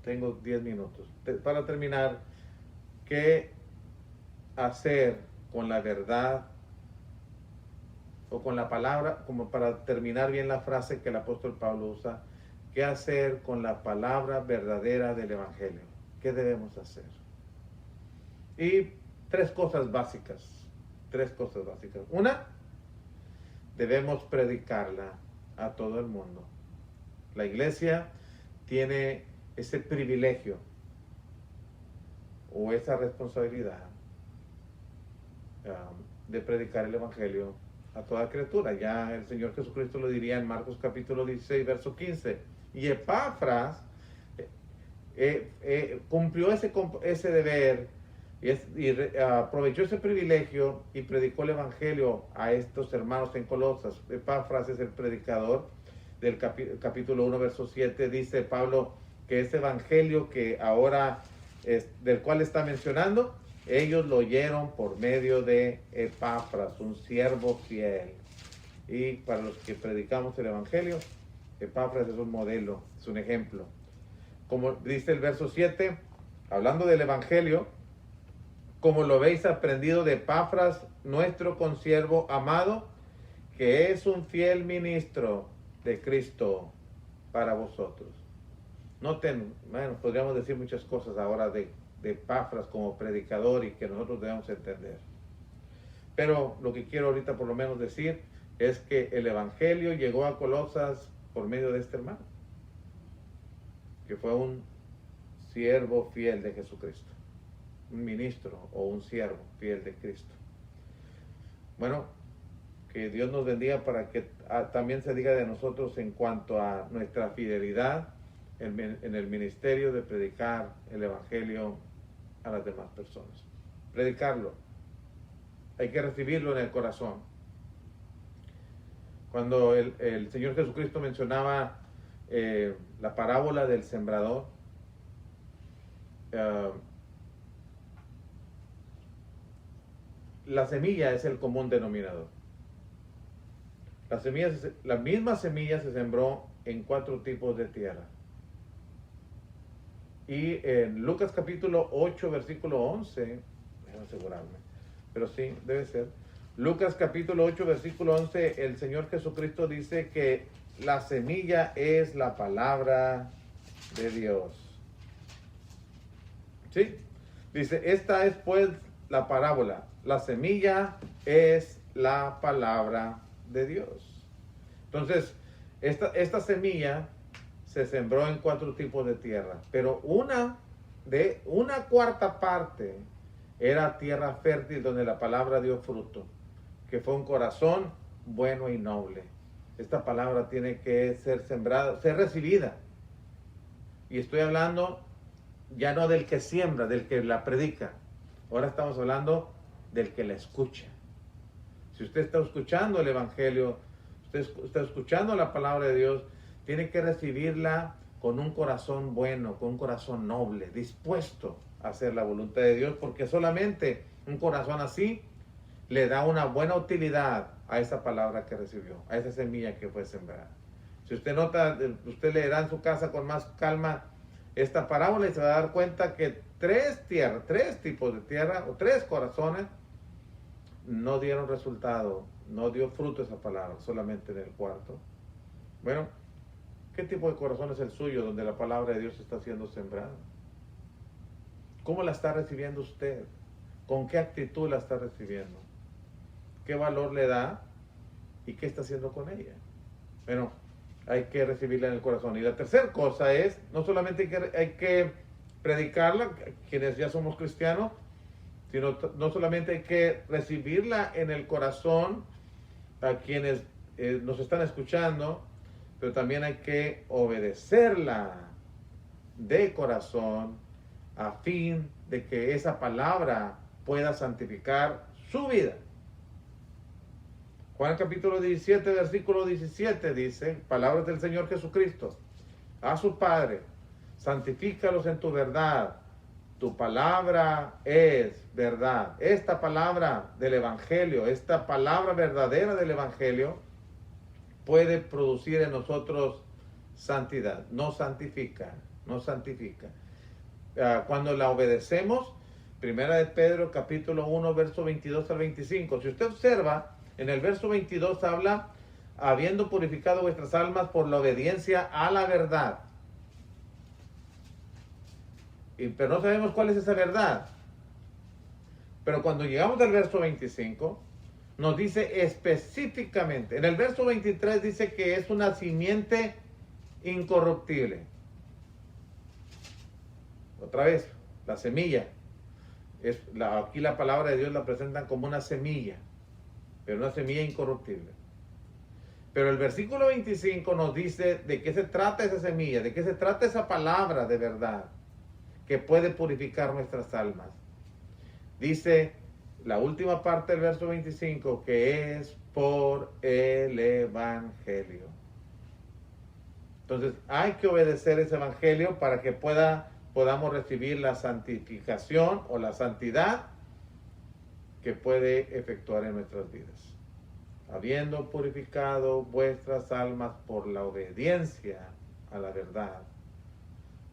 tengo 10 minutos. Para terminar, ¿qué hacer con la verdad o con la palabra? Como para terminar bien la frase que el apóstol Pablo usa, ¿qué hacer con la palabra verdadera del Evangelio? ¿Qué debemos hacer? Y tres cosas básicas. Una, debemos predicarla a todo el mundo. La iglesia tiene ese privilegio o esa responsabilidad de predicar el Evangelio a toda criatura. Ya el Señor Jesucristo lo diría en Marcos capítulo 16, verso 15. Y Epafras cumplió ese deber y aprovechó ese privilegio y predicó el Evangelio a estos hermanos en Colosas. Epafras es el predicador del capítulo 1, verso 7. Dice Pablo que ese Evangelio que ahora del cual está mencionando, ellos lo oyeron por medio de Epafras, un siervo fiel. Y para los que predicamos el Evangelio, Epafras es un modelo, es un ejemplo. Como dice el verso 7, hablando del Evangelio, como lo habéis aprendido de Epafras, nuestro consiervo amado, que es un fiel ministro de Cristo para vosotros. Noten, bueno, podríamos decir muchas cosas ahora de Epafras como predicador y que nosotros debemos entender. Pero lo que quiero ahorita por lo menos decir es que el Evangelio llegó a Colosas por medio de este hermano, que fue un siervo fiel de Jesucristo, un ministro o un siervo fiel de Cristo. Bueno, que Dios nos bendiga para que también se diga de nosotros en cuanto a nuestra fidelidad en el ministerio de predicar el Evangelio a las demás personas. Predicarlo. Hay que recibirlo en el corazón. Cuando el Señor Jesucristo mencionaba la parábola del sembrador, la semilla es el común denominador. La misma semilla se sembró en 4 tipos de tierra. Y en Lucas capítulo 8, versículo 11, déjame asegurarme, pero sí, debe ser. Lucas capítulo 8, versículo 11, el Señor Jesucristo dice que la semilla es la palabra de Dios. ¿Sí? Dice, esta es pues la parábola. La semilla es la palabra de Dios. Entonces, esta semilla se sembró en 4 tipos de tierra, pero una cuarta parte era tierra fértil donde la palabra dio fruto, que fue un corazón bueno y noble. Esta palabra tiene que ser sembrada, ser recibida. Y estoy hablando ya no del que siembra, del que la predica. Ahora estamos hablando del que la escucha. Si usted está escuchando el Evangelio, usted está escuchando la palabra de Dios, tiene que recibirla con un corazón bueno, con un corazón noble, dispuesto a hacer la voluntad de Dios, porque solamente un corazón así le da una buena utilidad a esa palabra que recibió, a esa semilla que fue sembrada. Si usted nota, usted leerá en su casa con más calma esta parábola y se va a dar cuenta que 3 tipos de tierra o 3 corazones no dieron resultado, no dio fruto esa palabra, solamente en el cuarto. Bueno, ¿qué tipo de corazón es el suyo donde la palabra de Dios está siendo sembrada? ¿Cómo la está recibiendo usted? ¿Con qué actitud la está recibiendo? ¿Qué valor le da? ¿Y qué está haciendo con ella? Bueno, hay que recibirla en el corazón. Y la tercera cosa es, no solamente hay que predicarla, quienes ya somos cristianos, sino no solamente hay que recibirla en el corazón a quienes nos están escuchando, pero también hay que obedecerla de corazón a fin de que esa palabra pueda santificar su vida. Juan capítulo 17, versículo 17 dice, palabras del Señor Jesucristo, a su Padre, santifícalos en tu verdad, tu palabra es verdad. Esta palabra del Evangelio, esta palabra verdadera del Evangelio, puede producir en nosotros santidad, nos santifica, nos santifica. Cuando la obedecemos, primera de Pedro capítulo 1, verso 22 al 25, si usted observa, en el verso 22 habla, habiendo purificado vuestras almas por la obediencia a la verdad. Pero no sabemos cuál es esa verdad. Pero cuando llegamos al verso 25, nos dice específicamente, en el verso 23 dice que es una simiente incorruptible. Otra vez, la semilla. Aquí la palabra de Dios la presentan como una semilla, pero una semilla incorruptible. Pero el versículo 25 nos dice de qué se trata esa semilla, de qué se trata esa palabra de verdad, que puede purificar nuestras almas. Dice la última parte del verso 25, que es por el Evangelio. Entonces hay que obedecer ese Evangelio para que podamos recibir la santificación o la santidad que puede efectuar en nuestras vidas. Habiendo purificado vuestras almas por la obediencia a la verdad,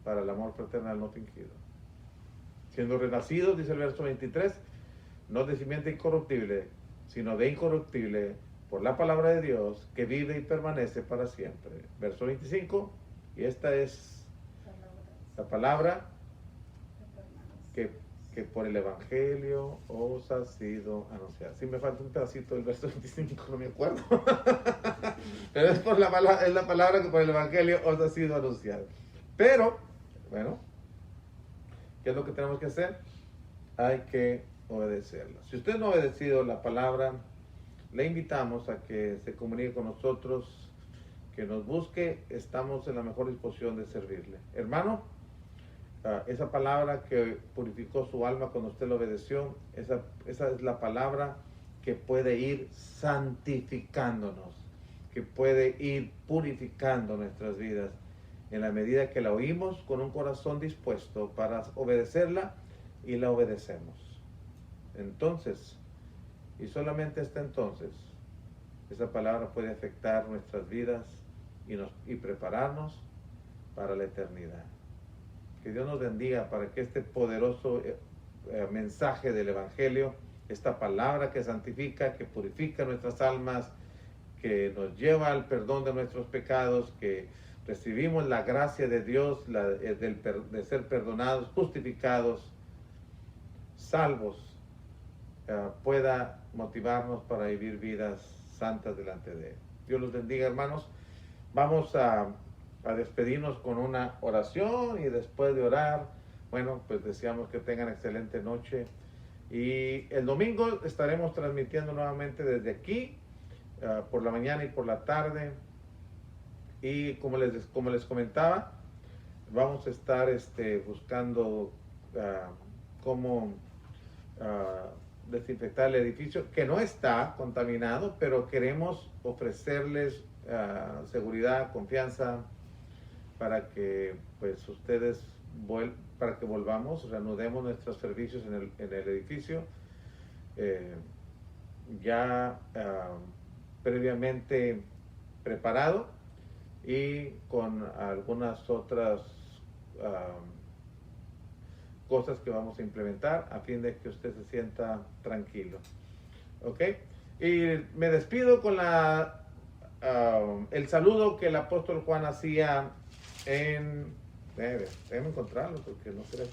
para el amor fraternal no fingido. siendo renacidos, dice el verso 23, no de simiente incorruptible, sino de incorruptible, por la palabra de Dios, que vive y permanece para siempre. Verso 25, y esta es la palabra que por el Evangelio os ha sido anunciada. Si me falta un pedacito del verso 25, no me acuerdo. Pero es la palabra que por el Evangelio os ha sido anunciada. Pero, bueno, ¿qué es lo que tenemos que hacer? Hay que obedecerla. Si usted no ha obedecido la palabra, le invitamos a que se comunique con nosotros, que nos busque. Estamos en la mejor disposición de servirle. Hermano, esa palabra que purificó su alma cuando usted lo obedeció, esa es la palabra que puede ir santificándonos, que puede ir purificando nuestras vidas en la medida que la oímos con un corazón dispuesto para obedecerla y la obedecemos. Entonces, y solamente hasta entonces, esa palabra puede afectar nuestras vidas y prepararnos para la eternidad. Que Dios nos bendiga para que este poderoso mensaje del Evangelio, esta palabra que santifica, que purifica nuestras almas, que nos lleva al perdón de nuestros pecados, que recibimos la gracia de Dios, de ser perdonados, justificados, salvos, pueda motivarnos para vivir vidas santas delante de Él. Dios los bendiga, hermanos. Vamos a despedirnos con una oración, y después de orar, bueno, pues deseamos que tengan excelente noche. Y el domingo estaremos transmitiendo nuevamente desde aquí, por la mañana y por la tarde. Y como les comentaba, vamos a estar buscando cómo desinfectar el edificio, que no está contaminado, pero queremos ofrecerles seguridad, confianza, para que pues ustedes para que volvamos, reanudemos nuestros servicios en el edificio, ya previamente preparado y con algunas otras cosas que vamos a implementar a fin de que usted se sienta tranquilo. ¿Ok? Y me despido con el saludo que el apóstol Juan hacía déjame encontrarlo porque no creo.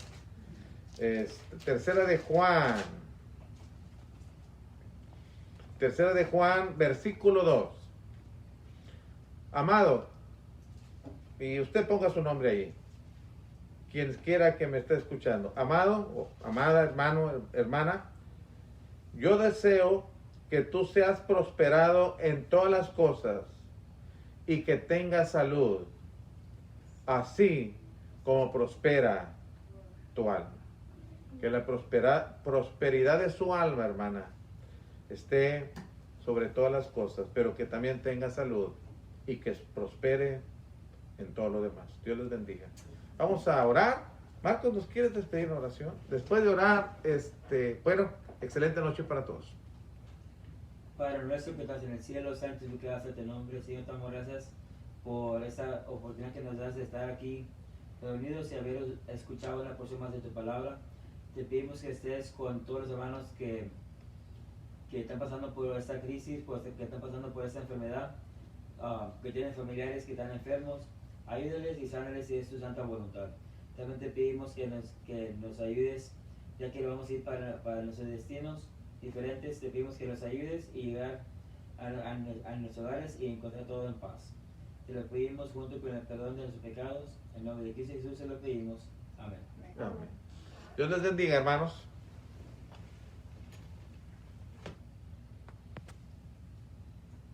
Tercera de Juan, versículo 2. Amado, y usted ponga su nombre ahí, quien quiera que me esté escuchando. Amado, o amada, hermano, hermana, yo deseo que tú seas prosperado en todas las cosas y que tengas salud, así como prospera tu alma. Que la prosperidad de su alma, hermana, esté sobre todas las cosas, pero que también tenga salud y que prospere en todo lo demás. Dios les bendiga. Vamos a orar. Marcos, ¿nos quieres despedir en oración? Después de orar, bueno, excelente noche para todos. Padre nuestro que estás en el cielo, santificado sea tu nombre. Señor, te damos gracias por esta oportunidad que nos das de estar aquí reunidos y haber escuchado una porción más de tu palabra. Te pedimos que estés con todos los hermanos que están pasando por esta crisis, que están pasando por esta enfermedad, que tienen familiares que están enfermos. Ayúdales y sánales si es tu santa voluntad. También te pedimos que nos ayudes, ya que vamos a ir para nuestros destinos diferentes. Te pedimos que nos ayudes y llegar a nuestros hogares y encontrar todo en paz. Te lo pedimos junto con el perdón de nuestros pecados. En nombre de Cristo Jesús se lo pedimos. Amén. Amén. Dios les bendiga, hermanos.